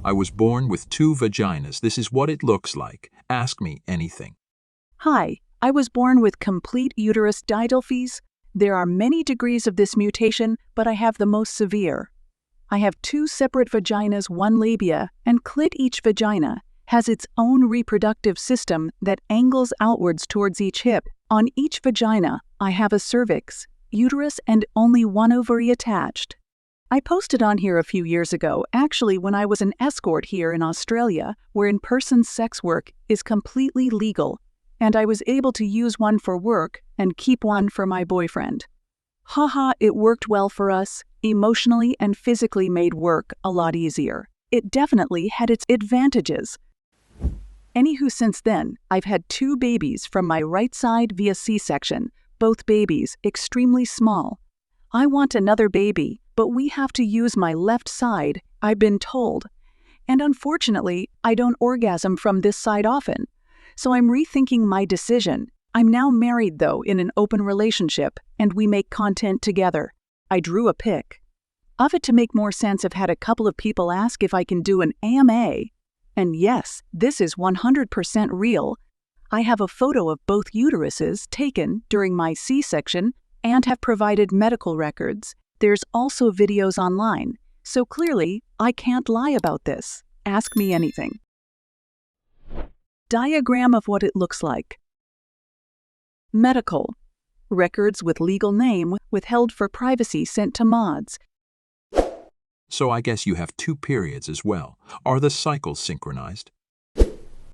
I was born with two vaginas. This is what it looks like. Ask me anything. Hi, I was born with complete uterus dysdelphies. There are many degrees of this mutation, but I have the most severe. I have two separate vaginas, one labia, and clit. Each vagina has its own reproductive system that angles outwards towards each hip. On each vagina, I have a cervix, uterus, and only one ovary attached. I posted on here a few years ago, actually when I was an escort here in Australia, where in-person sex work is completely legal, and I was able to use one for work and keep one for my boyfriend. Haha, it worked well for us, emotionally and physically made work a lot easier. It definitely had its advantages. Anywho, since then, I've had two babies from my right side via C-section, both babies extremely small. I want another baby, but we have to use my left side, I've been told. And unfortunately, I don't orgasm from this side often. So I'm rethinking my decision. I'm now married though, in an open relationship, and we make content together. I drew a pic of it to make more sense. I've had a couple of people ask if I can do an AMA. And yes, this is 100% real. I have a photo of both uteruses taken during my C-section and have provided medical records. There's also videos online, so clearly I can't lie about this. Ask me anything. Diagram of what it looks like. Medical. Records with legal name withheld for privacy sent to mods. So I guess you have two periods as well. Are the cycles synchronized?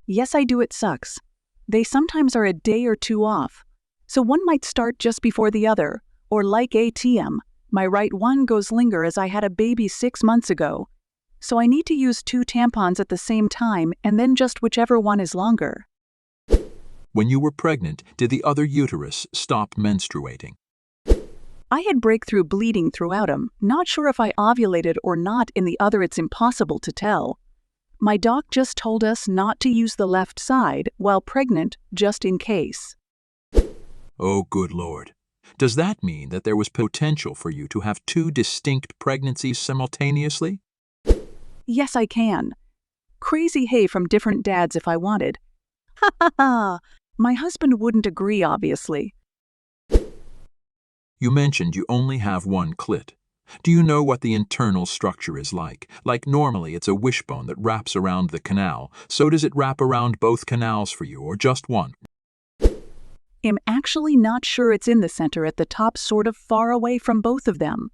Yes, I do. It sucks. They sometimes are a day or two off. So one might start just before the other, or like ATM, my right one goes linger as I had a baby 6 months ago. So I need to use two tampons at the same time and then just whichever one is longer. When you were pregnant, did the other uterus stop menstruating? I had breakthrough bleeding throughout them, not sure if I ovulated or not. In the other, it's impossible to tell. My doc just told us not to use the left side while pregnant, just in case. Oh, good Lord. Does that mean that there was potential for you to have two distinct pregnancies simultaneously? Yes, I can. Crazy hay from different dads if I wanted. Ha ha ha! My husband wouldn't agree, obviously. You mentioned you only have one clit. Do you know what the internal structure is like? Like normally it's a wishbone that wraps around the canal. So does it wrap around both canals for you, or just one? I'm actually not sure. It's in the center at the top, sort of far away from both of them.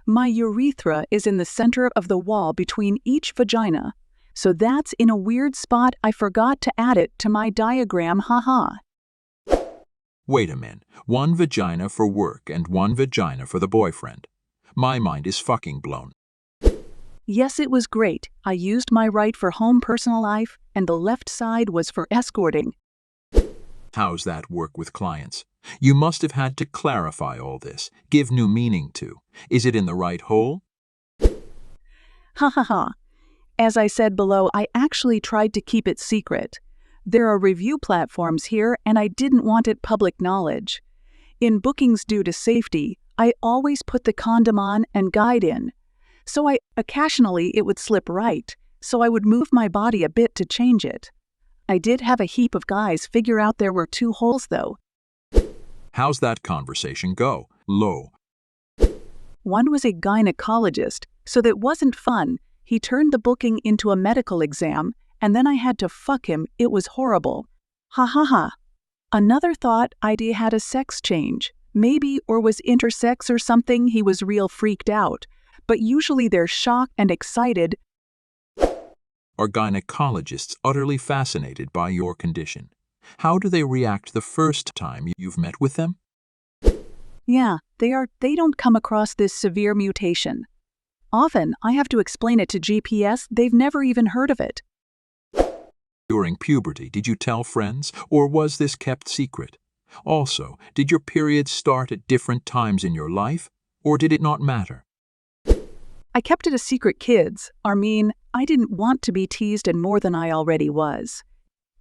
My urethra is in the center of the wall between each vagina, so that's in a weird spot. I forgot to add it to my diagram, haha. Wait a minute. One vagina for work and one vagina for the boyfriend. My mind is fucking blown. Yes, it was great. I used my right for home personal life, and the left side was for escorting. How's that work with clients? You must have had to clarify all this, give new meaning to. Is it in the right hole? Ha ha ha. As I said below, I actually tried to keep it secret. There are review platforms here, and I didn't want it public knowledge. In bookings due to safety, I always put the condom on and guide in. So occasionally it would slip right, so I would move my body a bit to change it. I did have a heap of guys figure out there were two holes though. How's that conversation go? Low. One was a gynecologist, so that wasn't fun. He turned the booking into a medical exam, and then I had to fuck him. It was horrible. Ha ha ha. Another thought I had a sex change. Maybe, or was intersex or something. He was real freaked out. But usually they're shocked and excited. Are gynecologists utterly fascinated by your condition? How do they react the first time you've met with them? Yeah, they don't come across this severe mutation. Often, I have to explain it to GPS. They've never even heard of it. During puberty, did you tell friends, or was this kept secret? Also, did your periods start at different times in your life, or did it not matter? I kept it a secret, kids. I didn't want to be teased and more than I already was.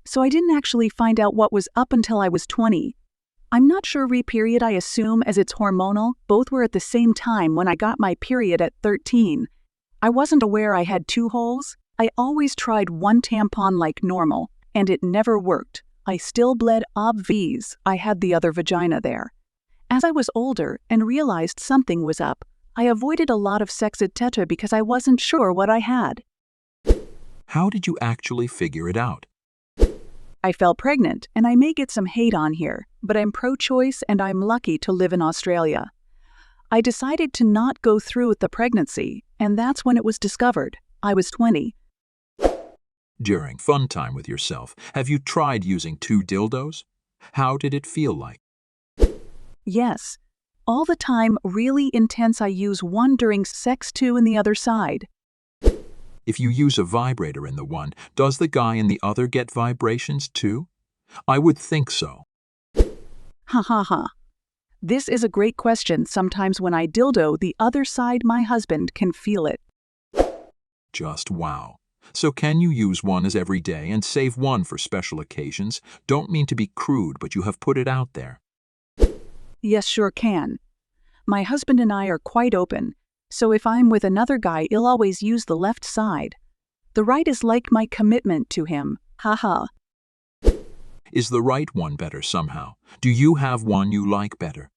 So I didn't actually find out what was up until I was 20. I'm not sure period. I assume as it's hormonal, both were at the same time when I got my period at 13. I wasn't aware I had two holes. I always tried one tampon like normal, and it never worked. I still bled obvious I had the other vagina there. As I was older and realized something was up, I avoided a lot of sex etc. because I wasn't sure what I had. How did you actually figure it out? I fell pregnant, and I may get some hate on here, but I'm pro-choice and I'm lucky to live in Australia. I decided to not go through with the pregnancy, and that's when it was discovered. I was 20. During fun time with yourself, have you tried using 2 dildos? How did it feel like? Yes. All the time, really intense. I use one during sex, 2 in the other side. If you use a vibrator in the one, does the guy in the other get vibrations too? I would think so. Ha ha ha. This is a great question. Sometimes when I dildo the other side, my husband can feel it. Just wow. So can you use one as every day and save one for special occasions? Don't mean to be crude, but you have put it out there. Yes, sure can. My husband and I are quite open, so if I'm with another guy, I'll always use the left side. The right is like my commitment to him. Haha. Is the right one better somehow? Do you have one you like better?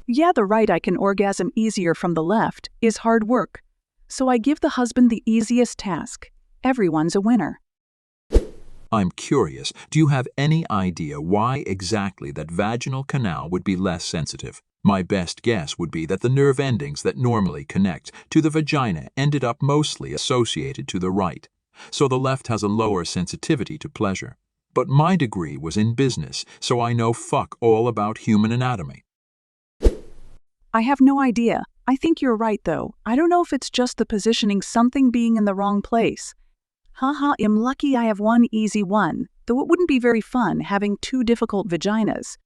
Yeah, the right I can orgasm easier from the left is hard work. So I give the husband the easiest task. Everyone's a winner. I'm curious, do you have any idea why exactly that vaginal canal would be less sensitive? My best guess would be that the nerve endings that normally connect to the vagina ended up mostly associated to the right, so the left has a lower sensitivity to pleasure. But my degree was in business, so I know fuck all about human anatomy. I have no idea. I think you're right, though. I don't know if it's just the positioning, something being in the wrong place. Haha, I'm lucky I have one easy one, though it wouldn't be very fun having 2 difficult vaginas.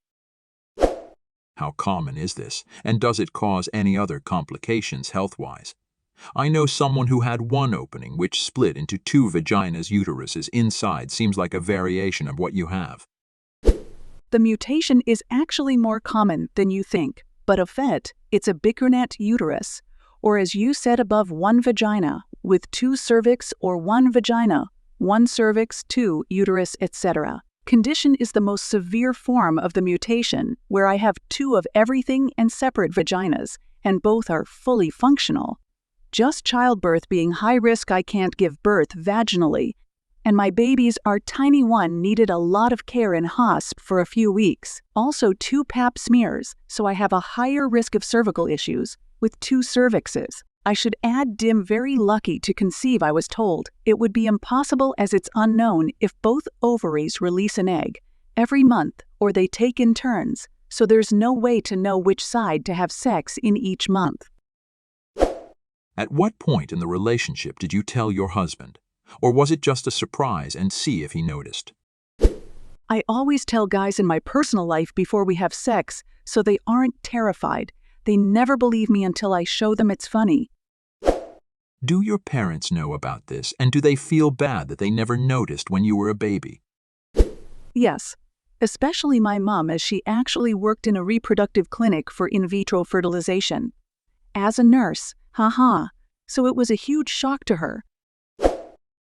How common is this, and does it cause any other complications health-wise? I know someone who had one opening which split into 2 vaginas. Uteruses inside seems like a variation of what you have. The mutation is actually more common than you think, but of fait, it's a bicornate uterus, or as you said above, 1 vagina with 2 cervix, or 1 vagina, 1 cervix, 2 uterus, etc. Condition is the most severe form of the mutation, where I have 2 of everything and separate vaginas, and both are fully functional. Just childbirth being high risk, I can't give birth vaginally, and my babies are tiny. One needed a lot of care in hosp for a few weeks. Also 2 pap smears, so I have a higher risk of cervical issues with 2 cervixes. I should add very lucky to conceive. I was told it would be impossible as it's unknown if both ovaries release an egg every month or they take in turns, so there's no way to know which side to have sex in each month. At what point in the relationship did you tell your husband? Or was it just a surprise and see if he noticed? I always tell guys in my personal life before we have sex, so they aren't terrified. They never believe me until I show them it's funny. Do your parents know about this, and do they feel bad that they never noticed when you were a baby? Yes, especially my mom, as she actually worked in a reproductive clinic for in vitro fertilization. As a nurse, haha, so it was a huge shock to her.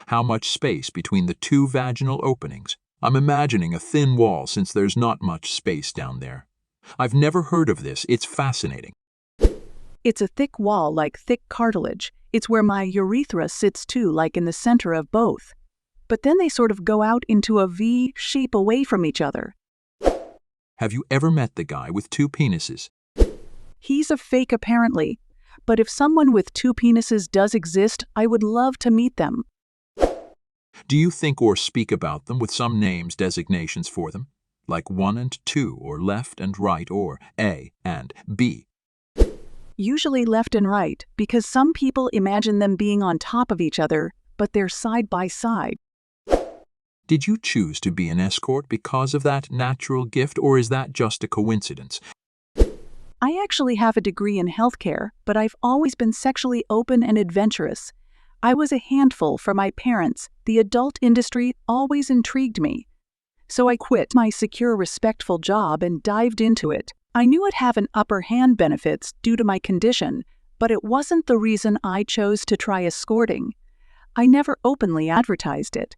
How much space between the 2 vaginal openings? I'm imagining a thin wall since there's not much space down there. I've never heard of this. It's fascinating. It's a thick wall like thick cartilage. It's where my urethra sits too, like in the center of both. But then they sort of go out into a V shape away from each other. Have you ever met the guy with 2 penises? He's a fake apparently, but if someone with 2 penises does exist, I would love to meet them. Do you think or speak about them with some names, designations for them? Like 1 and 2, or left and right, or A and B? Usually left and right, because some people imagine them being on top of each other, but they're side by side. Did you choose to be an escort because of that natural gift, or is that just a coincidence? I actually have a degree in healthcare, but I've always been sexually open and adventurous. I was a handful for my parents. The adult industry always intrigued me. So I quit my secure, respectful job and dived into it. I knew I'd have an upper hand benefits due to my condition, but it wasn't the reason I chose to try escorting. I never openly advertised it.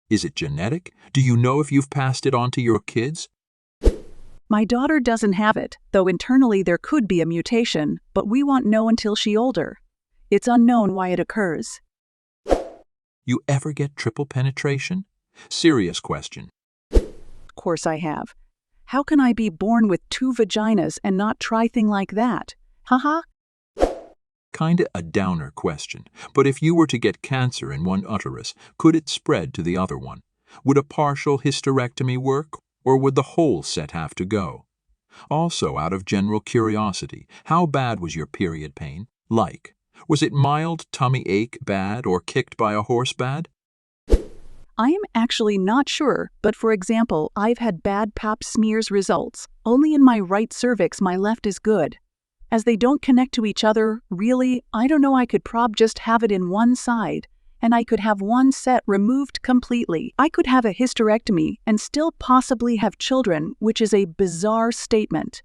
Is it genetic? Do you know if you've passed it on to your kids? My daughter doesn't have it, though internally there could be a mutation, but we won't know until she's older. It's unknown why it occurs. You ever get triple penetration? Serious question. Of course I have. How can I be born with 2 vaginas and not try thing like that? Haha. Kinda a downer question, but if you were to get cancer in one uterus, could it spread to the other one? Would a partial hysterectomy work, or would the whole set have to go? Also, out of general curiosity, how bad was your period pain? Like, was it mild tummy ache bad or kicked by a horse bad? I am actually not sure, but for example, I've had bad pap smears results. Only in my right cervix, my left is good. As they don't connect to each other, really, I don't know, I could just have it in one side, and I could have one set removed completely. I could have a hysterectomy and still possibly have children, which is a bizarre statement.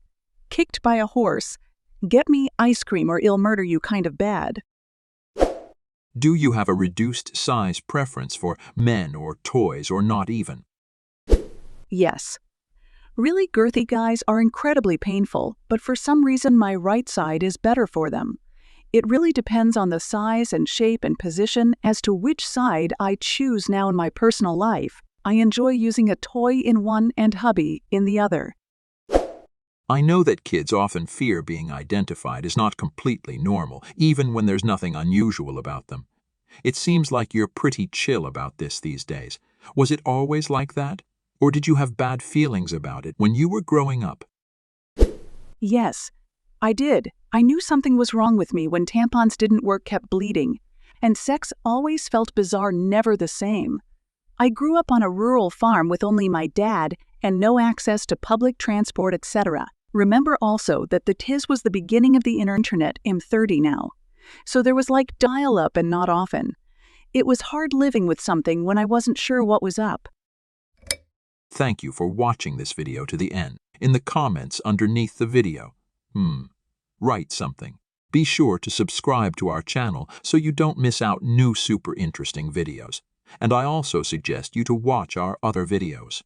Kicked by a horse, get me ice cream or I'll murder you kind of bad. Do you have a reduced size preference for men or toys or not even? Yes. Really girthy guys are incredibly painful, but for some reason my right side is better for them. It really depends on the size and shape and position as to which side I choose now in my personal life. I enjoy using a toy in one and hubby in the other. I know that kids often fear being identified as not completely normal, even when there's nothing unusual about them. It seems like you're pretty chill about this these days. Was it always like that? Or did you have bad feelings about it when you were growing up? Yes, I did. I knew something was wrong with me when tampons didn't work, kept bleeding, and sex always felt bizarre, never the same. I grew up on a rural farm with only my dad and no access to public transport, etc. Remember also that the TIS was the beginning of the internet. I'm 30 now. So there was like dial-up and not often. It was hard living with something when I wasn't sure what was up. Thank you for watching this video to the end. In the comments underneath the video, write something. Be sure to subscribe to our channel so you don't miss out new super interesting videos. And I also suggest you to watch our other videos.